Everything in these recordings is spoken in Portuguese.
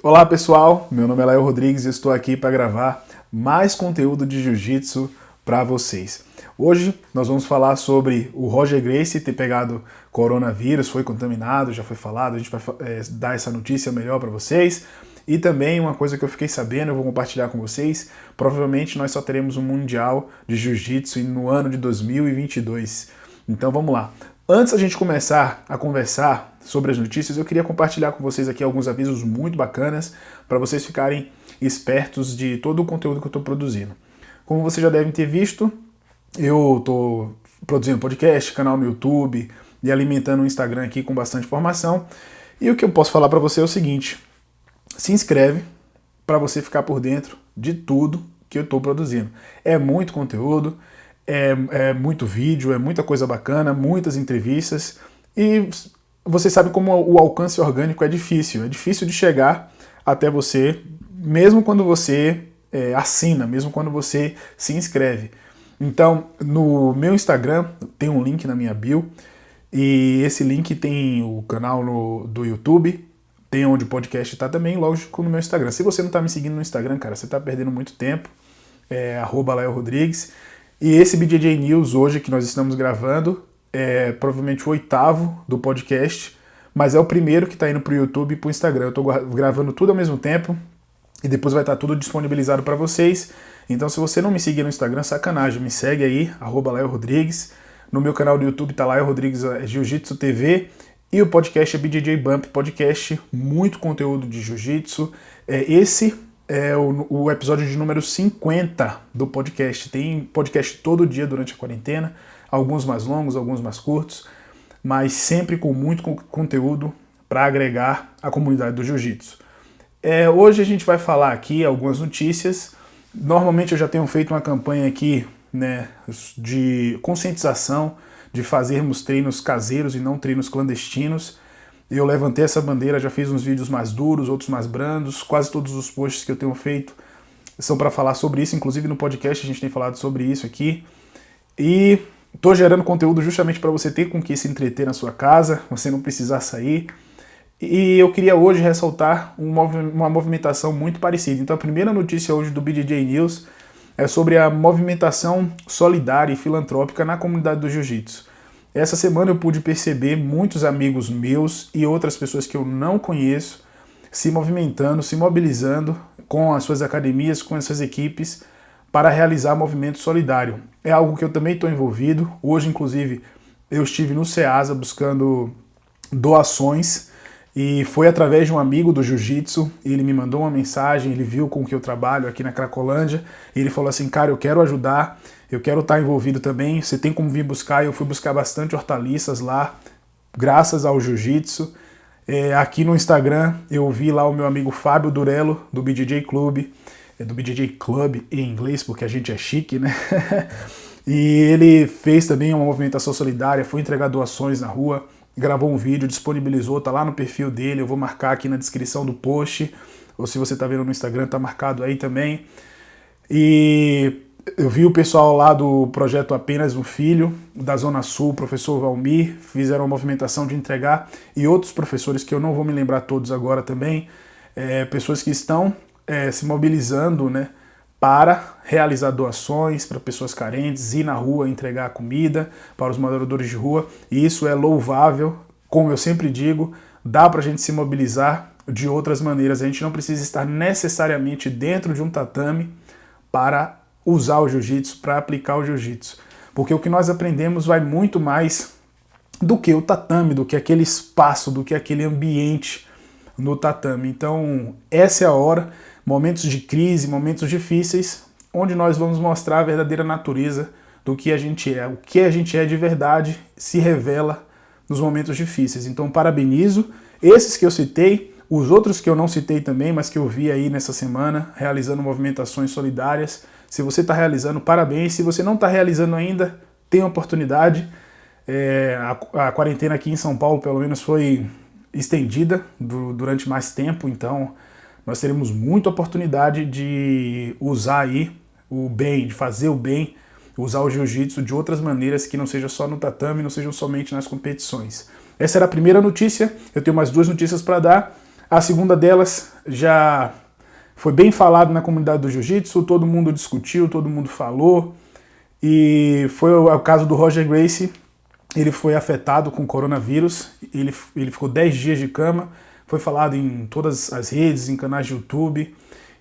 Olá pessoal, meu nome é Lael Rodrigues e estou aqui para gravar mais conteúdo de Jiu-Jitsu para vocês. Hoje nós vamos falar sobre o Roger Gracie ter pegado coronavírus, foi contaminado, já foi falado, a gente vai dar essa notícia melhor para vocês. E também uma coisa que eu fiquei sabendo, eu vou compartilhar com vocês, provavelmente nós só teremos um Mundial de Jiu-Jitsu no ano de 2022. Então vamos lá. Antes da gente começar a conversar sobre as notícias, eu queria compartilhar com vocês aqui alguns avisos muito bacanas para vocês ficarem espertos de todo o conteúdo que eu estou produzindo. Como vocês já devem ter visto, eu estou produzindo podcast, canal no YouTube e alimentando o Instagram aqui com bastante informação. E o que eu posso falar para você é o seguinte: se inscreve para você ficar por dentro de tudo que eu estou produzindo. É muito conteúdo. É muito vídeo, é muita coisa bacana, muitas entrevistas, e você sabe como o alcance orgânico é difícil de chegar até você, mesmo quando você assina, mesmo quando você se inscreve. Então, no meu Instagram tem um link na minha bio, e esse link tem o canal do YouTube, tem onde o podcast está também, lógico, no meu Instagram. Se você não está me seguindo no Instagram, cara, você está perdendo muito tempo, @LaelRodrigues. E esse BJJ News hoje que nós estamos gravando é provavelmente o 8º do podcast, mas é o primeiro que está indo para o YouTube e para o Instagram. Eu estou gravando tudo ao mesmo tempo e depois vai estar tudo disponibilizado para vocês. Então se você não me seguir no Instagram, sacanagem, me segue aí, @LaelRodrigues. No meu canal do YouTube está Lael Rodrigues Jiu-Jitsu TV e o podcast é BJJ Bump Podcast, muito conteúdo de Jiu-Jitsu. Esse é o episódio de número 50 do podcast. Tem podcast todo dia durante a quarentena, alguns mais longos, alguns mais curtos, mas sempre com muito conteúdo para agregar a comunidade do Jiu-Jitsu. Hoje a gente vai falar aqui algumas notícias. Normalmente eu já tenho feito uma campanha aqui, né, de conscientização, de fazermos treinos caseiros e não treinos clandestinos. Eu levantei essa bandeira, já fiz uns vídeos mais duros, outros mais brandos. Quase todos os posts que eu tenho feito são para falar sobre isso. Inclusive no podcast a gente tem falado sobre isso aqui. E estou gerando conteúdo justamente para você ter com que se entreter na sua casa, você não precisar sair. E eu queria hoje ressaltar uma movimentação muito parecida. Então a primeira notícia hoje do BJJ News é sobre a movimentação solidária e filantrópica na comunidade do Jiu-Jitsu. Essa semana eu pude perceber muitos amigos meus e outras pessoas que eu não conheço se movimentando, se mobilizando com as suas academias, com as suas equipes para realizar movimento solidário. É algo que eu também estou envolvido. Hoje, inclusive, eu estive no Ceasa buscando doações e foi através de um amigo do Jiu-Jitsu. Ele me mandou uma mensagem, ele viu com o que eu trabalho aqui na Cracolândia e ele falou assim: cara, eu quero ajudar, eu quero estar envolvido também, você tem como vir buscar. Eu fui buscar bastante hortaliças lá, graças ao Jiu-Jitsu. Aqui no Instagram eu vi lá o meu amigo Fábio Durello, do BJJ Club, do BJJ Club em inglês, porque a gente é chique, né? E ele fez também uma movimentação solidária, foi entregar doações na rua, gravou um vídeo, disponibilizou, tá lá no perfil dele, eu vou marcar aqui na descrição do post, ou se você tá vendo no Instagram, tá marcado aí também. E eu vi o pessoal lá do projeto Apenas um Filho, da Zona Sul, o professor Valmir, fizeram uma movimentação de entregar, e outros professores que eu não vou me lembrar todos agora também, pessoas que estão se mobilizando, né, para realizar doações para pessoas carentes, ir na rua entregar comida para os moradores de rua, e isso é louvável. Como eu sempre digo, dá para a gente se mobilizar de outras maneiras, a gente não precisa estar necessariamente dentro de um tatame para usar o jiu-jitsu, para aplicar o jiu-jitsu. Porque o que nós aprendemos vai muito mais do que o tatame, do que aquele espaço, do que aquele ambiente no tatame. Então, essa é a hora, momentos de crise, momentos difíceis, onde nós vamos mostrar a verdadeira natureza do que a gente é. O que a gente é de verdade se revela nos momentos difíceis. Então, parabenizo esses que eu citei, os outros que eu não citei também, mas que eu vi aí nessa semana, realizando movimentações solidárias. Se você está realizando, parabéns. Se você não está realizando ainda, tem oportunidade. A quarentena aqui em São Paulo, pelo menos, foi estendida durante mais tempo, então nós teremos muita oportunidade de usar aí o bem, de fazer o bem, usar o jiu-jitsu de outras maneiras que não seja só no tatame, não sejam somente nas competições. Essa era a primeira notícia, eu tenho mais duas notícias para dar. A segunda delas já foi bem falado na comunidade do jiu-jitsu, todo mundo discutiu, todo mundo falou, e foi o caso do Roger Gracie. Ele foi afetado com coronavírus, ele ficou 10 dias de cama, foi falado em todas as redes, em canais de YouTube.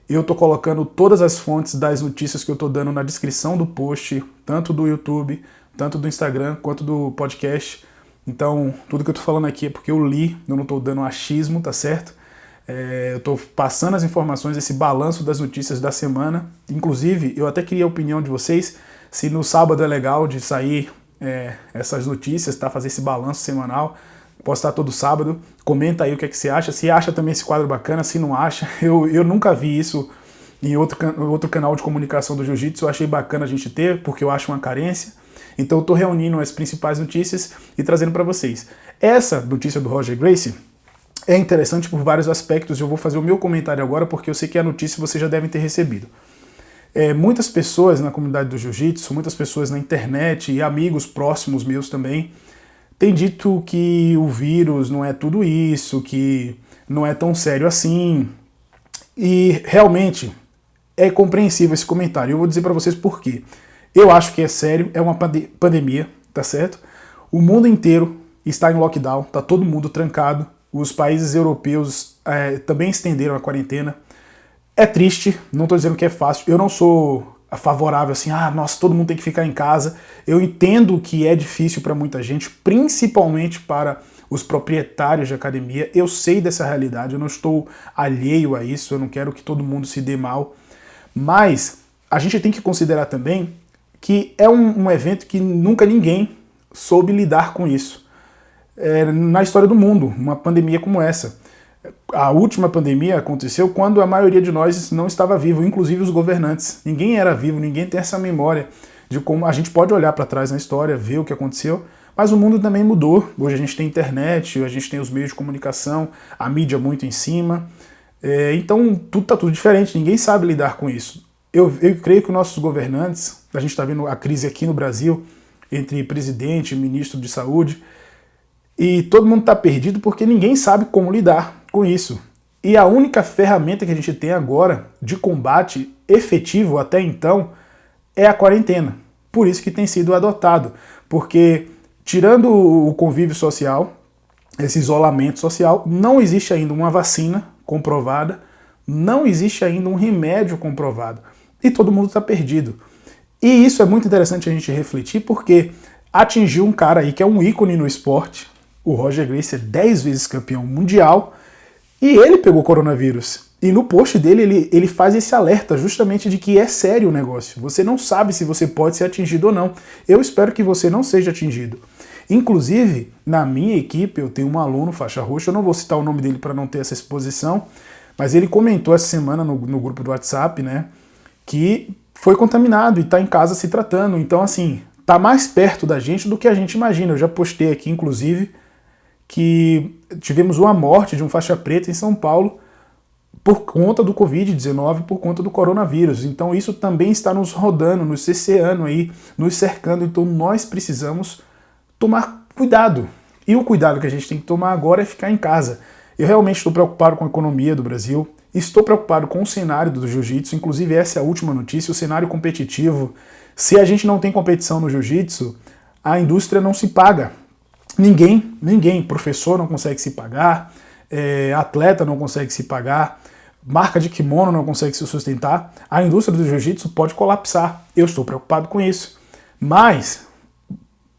Eu estou colocando todas as fontes das notícias que eu estou dando na descrição do post, tanto do YouTube, tanto do Instagram, quanto do podcast. Então, tudo que eu estou falando aqui é porque eu li, eu não estou dando achismo, tá certo? Eu estou passando as informações, esse balanço das notícias da semana. Inclusive, eu até queria a opinião de vocês, se no sábado é legal de sair essas notícias, tá? Fazer esse balanço semanal, postar todo sábado. Comenta aí o que é que você acha, se acha também esse quadro bacana, se não acha. Eu nunca vi isso em outro canal de comunicação do jiu-jitsu, eu achei bacana a gente ter, porque eu acho uma carência. Então eu estou reunindo as principais notícias e trazendo para vocês. Essa notícia do Roger Gracie é interessante por vários aspectos, eu vou fazer o meu comentário agora, porque eu sei que a notícia vocês já devem ter recebido. Muitas pessoas na comunidade do jiu-jitsu, muitas pessoas na internet e amigos próximos meus também, têm dito que o vírus não é tudo isso, que não é tão sério assim. E realmente é compreensível esse comentário. Eu vou dizer para vocês por quê. Eu acho que é sério, é uma pandemia, tá certo? O mundo inteiro está em lockdown, tá todo mundo trancado. Os países europeus também estenderam a quarentena. É triste, não estou dizendo que é fácil. Eu não sou favorável assim, nossa, todo mundo tem que ficar em casa. Eu entendo que é difícil para muita gente, principalmente para os proprietários de academia. Eu sei dessa realidade, eu não estou alheio a isso, eu não quero que todo mundo se dê mal. Mas a gente tem que considerar também que é um evento que nunca ninguém soube lidar com isso. Na história do mundo, uma pandemia como essa. A última pandemia aconteceu quando a maioria de nós não estava vivo, inclusive os governantes. Ninguém era vivo, ninguém tem essa memória de como a gente pode olhar para trás na história, ver o que aconteceu, mas o mundo também mudou. Hoje a gente tem internet, a gente tem os meios de comunicação, a mídia muito em cima. Então tá tudo diferente, ninguém sabe lidar com isso. Eu creio que os nossos governantes, a gente está vendo a crise aqui no Brasil, entre presidente e ministro de saúde, e todo mundo está perdido porque ninguém sabe como lidar com isso. E a única ferramenta que a gente tem agora de combate efetivo até então é a quarentena. Por isso que tem sido adotado. Porque, tirando o convívio social, esse isolamento social, não existe ainda uma vacina comprovada, não existe ainda um remédio comprovado. E todo mundo está perdido. E isso é muito interessante a gente refletir, porque atingiu um cara aí que é um ícone no esporte. O Roger Gracie é 10 vezes campeão mundial e ele pegou coronavírus. E no post dele ele faz esse alerta justamente de que é sério o negócio. Você não sabe se você pode ser atingido ou não. Eu espero que você não seja atingido. Inclusive, na minha equipe, eu tenho um aluno faixa roxa, eu não vou citar o nome dele para não ter essa exposição, mas ele comentou essa semana no grupo do WhatsApp, né, que foi contaminado e está em casa se tratando. Então, assim, tá mais perto da gente do que a gente imagina. Eu já postei aqui, inclusive, que tivemos uma morte de um faixa preta em São Paulo por conta do Covid-19, por conta do coronavírus. Então isso também está nos rodando, nos cerceando aí, nos cercando. Então nós precisamos tomar cuidado. E o cuidado que a gente tem que tomar agora é ficar em casa. Eu realmente estou preocupado com a economia do Brasil, estou preocupado com o cenário do jiu-jitsu, inclusive essa é a última notícia, o cenário competitivo. Se a gente não tem competição no jiu-jitsu, a indústria não se paga. Ninguém, professor não consegue se pagar, atleta não consegue se pagar, marca de kimono não consegue se sustentar, a indústria do jiu-jitsu pode colapsar. Eu estou preocupado com isso. Mas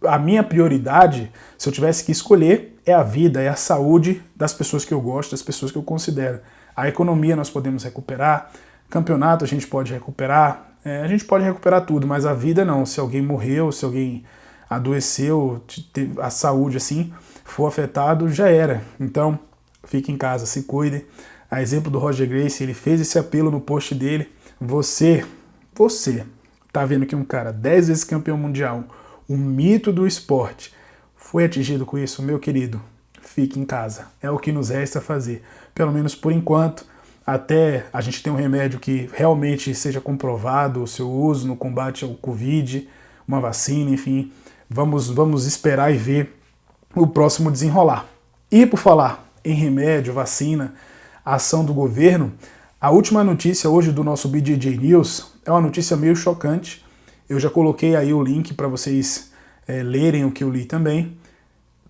a minha prioridade, se eu tivesse que escolher, é a vida, é a saúde das pessoas que eu gosto, das pessoas que eu considero. A economia nós podemos recuperar, campeonato a gente pode recuperar, a gente pode recuperar tudo, mas a vida não. Se alguém morreu, se alguém adoeceu, a saúde assim, for afetado, já era. Então, fique em casa, se cuide. A exemplo do Roger Gracie, ele fez esse apelo no post dele. Você tá vendo que um cara 10 vezes campeão mundial, um mito do esporte, foi atingido com isso, meu querido, fique em casa. É o que nos resta fazer. Pelo menos por enquanto, até a gente ter um remédio que realmente seja comprovado o seu uso no combate ao Covid, uma vacina, enfim. Vamos esperar e ver o próximo desenrolar. E por falar em remédio, vacina, ação do governo, a última notícia hoje do nosso BJJ News é uma notícia meio chocante. Eu já coloquei aí o link para vocês lerem o que eu li também.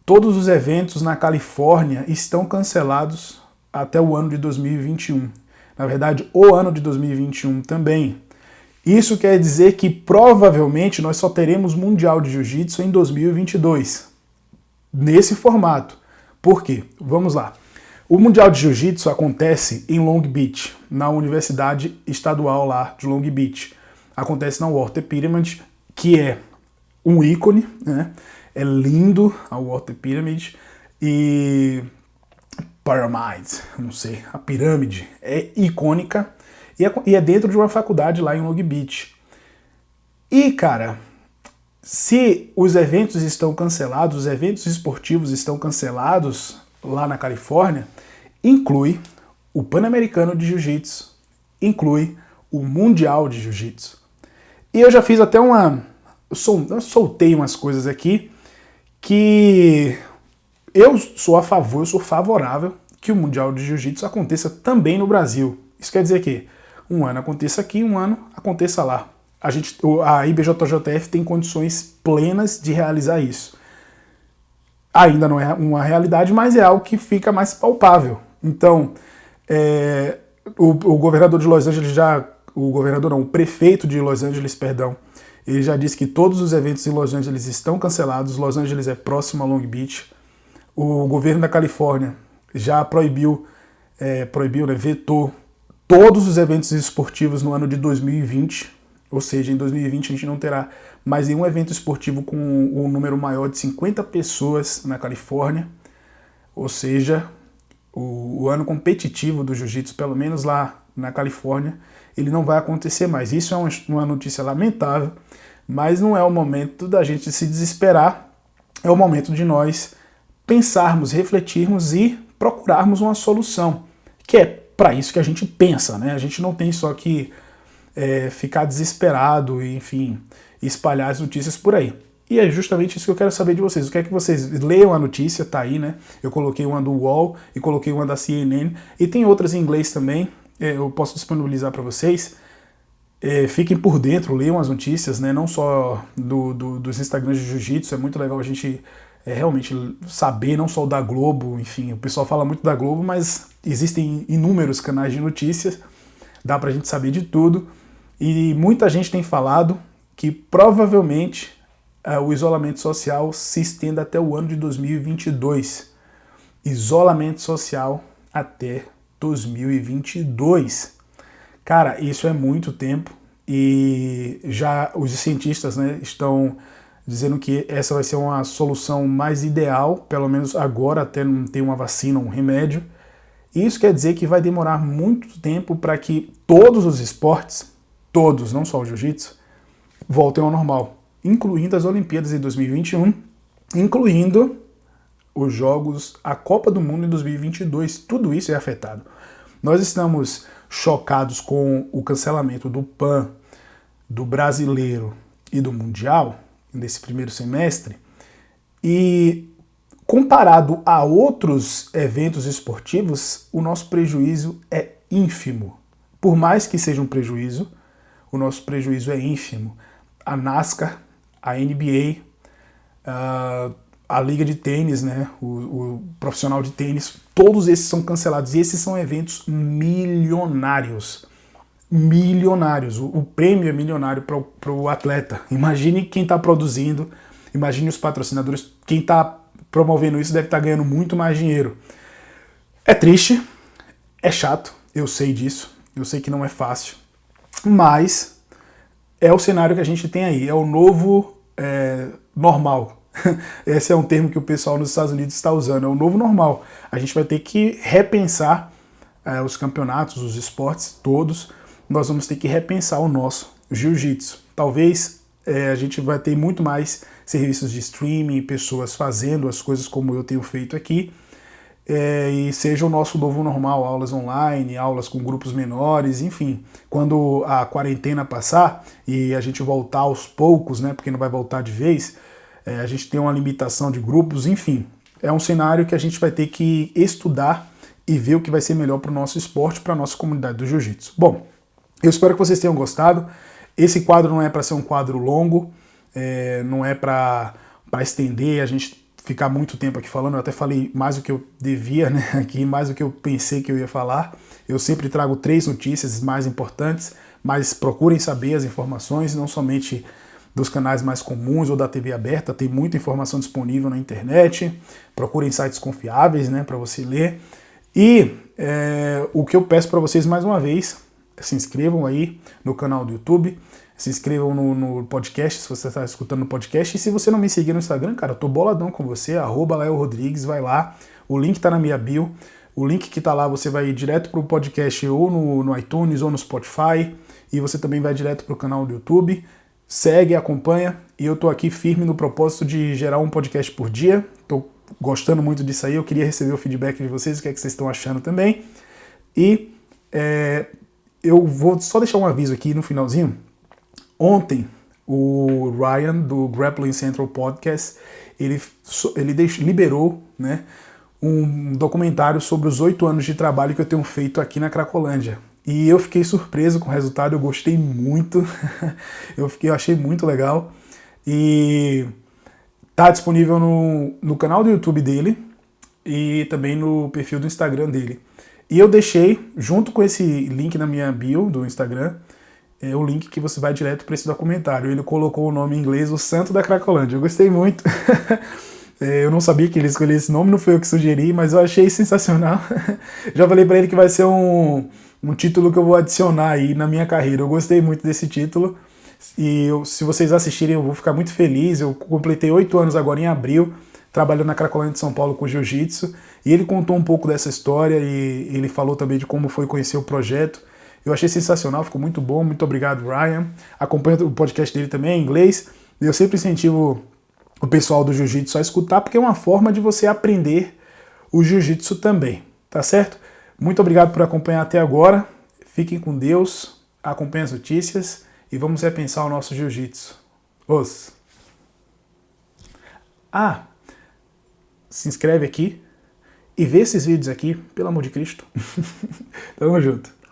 Todos os eventos na Califórnia estão cancelados até o ano de 2021. Na verdade, o ano de 2021 também. Isso quer dizer que provavelmente nós só teremos Mundial de Jiu-Jitsu em 2022. Nesse formato. Por quê? Vamos lá. O Mundial de Jiu-Jitsu acontece em Long Beach, na Universidade Estadual lá de Long Beach. Acontece na Walter Pyramid, que é um ícone, né? É lindo a Walter Pyramid e Pyramid, não sei, a pirâmide é icônica e é dentro de uma faculdade lá em Long Beach. E, cara, se os eventos estão cancelados, os eventos esportivos estão cancelados lá na Califórnia, inclui o Pan-Americano de Jiu-Jitsu, inclui o Mundial de Jiu-Jitsu. E eu já fiz até eu soltei umas coisas aqui que eu sou a favor, eu sou favorável que o Mundial de Jiu-Jitsu aconteça também no Brasil. Isso quer dizer que um ano aconteça aqui, um ano aconteça lá. A IBJJF tem condições plenas de realizar isso. Ainda não é uma realidade, mas é algo que fica mais palpável. Então, o governador de Los Angeles o prefeito de Los Angeles, perdão, ele já disse que todos os eventos em Los Angeles estão cancelados. Los Angeles é próximo a Long Beach. O governo da Califórnia já vetou todos os eventos esportivos no ano de 2020. Ou seja, em 2020 a gente não terá mais nenhum evento esportivo com um número maior de 50 pessoas na Califórnia. Ou seja, o ano competitivo do jiu-jitsu, pelo menos lá na Califórnia, ele não vai acontecer mais. Isso é uma notícia lamentável, mas não é o momento da gente se desesperar. É o momento de nós pensarmos, refletirmos e procurarmos uma solução, que é para isso que a gente pensa, né? A gente não tem só que ficar desesperado e, enfim, espalhar as notícias por aí. E é justamente isso que eu quero saber de vocês. Eu quero que vocês leiam a notícia, tá aí, né? Eu coloquei uma do UOL e coloquei uma da CNN, e tem outras em inglês também, eu posso disponibilizar para vocês. Fiquem por dentro, leiam as notícias, né? Não só dos Instagrams de Jiu-Jitsu, é muito legal a gente realmente saber, não só o da Globo, enfim, o pessoal fala muito da Globo, mas existem inúmeros canais de notícias, dá pra gente saber de tudo, e muita gente tem falado que provavelmente o isolamento social se estenda até o ano de 2022. Isolamento social até 2022. Cara, isso é muito tempo, e já os cientistas, né, estão dizendo que essa vai ser uma solução mais ideal, pelo menos agora, até não ter uma vacina, um remédio. Isso quer dizer que vai demorar muito tempo para que todos os esportes, todos, não só o jiu-jitsu, voltem ao normal, incluindo as Olimpíadas em 2021, incluindo os Jogos, a Copa do Mundo em 2022. Tudo isso é afetado. Nós estamos chocados com o cancelamento do PAN, do Brasileiro e do Mundial nesse primeiro semestre, e comparado a outros eventos esportivos, o nosso prejuízo é ínfimo. Por mais que seja um prejuízo, o nosso prejuízo é ínfimo. A NASCAR, a NBA, a Liga de Tênis, né, o profissional de tênis, todos esses são cancelados. E esses são eventos milionários. Milionários. O prêmio é milionário para o atleta. Imagine quem está produzindo, imagine os patrocinadores, quem está promovendo isso deve estar ganhando muito mais dinheiro. É triste, é chato, eu sei disso, eu sei que não é fácil, mas é o cenário que a gente tem aí, é o novo normal. Esse é um termo que o pessoal nos Estados Unidos está usando, é o novo normal. A gente vai ter que repensar os campeonatos, os esportes todos, nós vamos ter que repensar o nosso jiu-jitsu. Talvez a gente vai ter muito mais serviços de streaming, pessoas fazendo as coisas como eu tenho feito aqui, e seja o nosso novo normal, aulas online, aulas com grupos menores, enfim. Quando a quarentena passar e a gente voltar aos poucos, né, porque não vai voltar de vez, a gente tem uma limitação de grupos, enfim. É um cenário que a gente vai ter que estudar, e ver o que vai ser melhor para o nosso esporte, para a nossa comunidade do jiu-jitsu. Bom, eu espero que vocês tenham gostado. Esse quadro não é para ser um quadro longo, não é para estender, a gente ficar muito tempo aqui falando. Eu até falei mais do que eu devia, né, aqui, mais do que eu pensei que eu ia falar. Eu sempre trago 3 notícias mais importantes, mas procurem saber as informações, não somente dos canais mais comuns ou da TV aberta, tem muita informação disponível na internet. Procurem sites confiáveis, né, para você ler. E o que eu peço para vocês mais uma vez, se inscrevam aí no canal do YouTube, se inscrevam no podcast, se você está escutando no podcast, e se você não me seguir no Instagram, cara, eu tô boladão com você, @LeoRodrigues, vai lá, o link tá na minha bio, o link que tá lá você vai direto pro podcast ou no iTunes ou no Spotify, e você também vai direto pro canal do YouTube, segue, acompanha, e eu tô aqui firme no propósito de gerar um podcast por dia, tô gostando muito disso aí, eu queria receber o feedback de vocês, o que é que vocês estão achando também, e eu vou só deixar um aviso aqui no finalzinho. Ontem, o Ryan, do Grappling Central Podcast, ele liberou, né, um documentário sobre os 8 anos de trabalho que eu tenho feito aqui na Cracolândia. E eu fiquei surpreso com o resultado, eu gostei muito, eu achei muito legal. E tá disponível no canal do YouTube dele e também no perfil do Instagram dele. E eu deixei, junto com esse link na minha bio do Instagram, o link que você vai direto para esse documentário. Ele colocou o nome em inglês, O Santo da Cracolândia. Eu gostei muito. Eu não sabia que ele escolheu esse nome, não foi eu que sugeri, mas eu achei sensacional. Já falei para ele que vai ser um título que eu vou adicionar aí na minha carreira. Eu gostei muito desse título. E se vocês assistirem, eu vou ficar muito feliz. Eu completei 8 anos agora em abril, trabalhando na Cracolândia de São Paulo com jiu-jitsu. E ele contou um pouco dessa história e ele falou também de como foi conhecer o projeto. Eu achei sensacional, ficou muito bom. Muito obrigado, Ryan. Acompanho o podcast dele também em inglês. Eu sempre incentivo o pessoal do jiu-jitsu a escutar, porque é uma forma de você aprender o jiu-jitsu também, tá certo? Muito obrigado por acompanhar até agora. Fiquem com Deus, acompanhem as notícias e vamos repensar o nosso jiu-jitsu. Se inscreve aqui e vê esses vídeos aqui, pelo amor de Cristo. Tamo junto.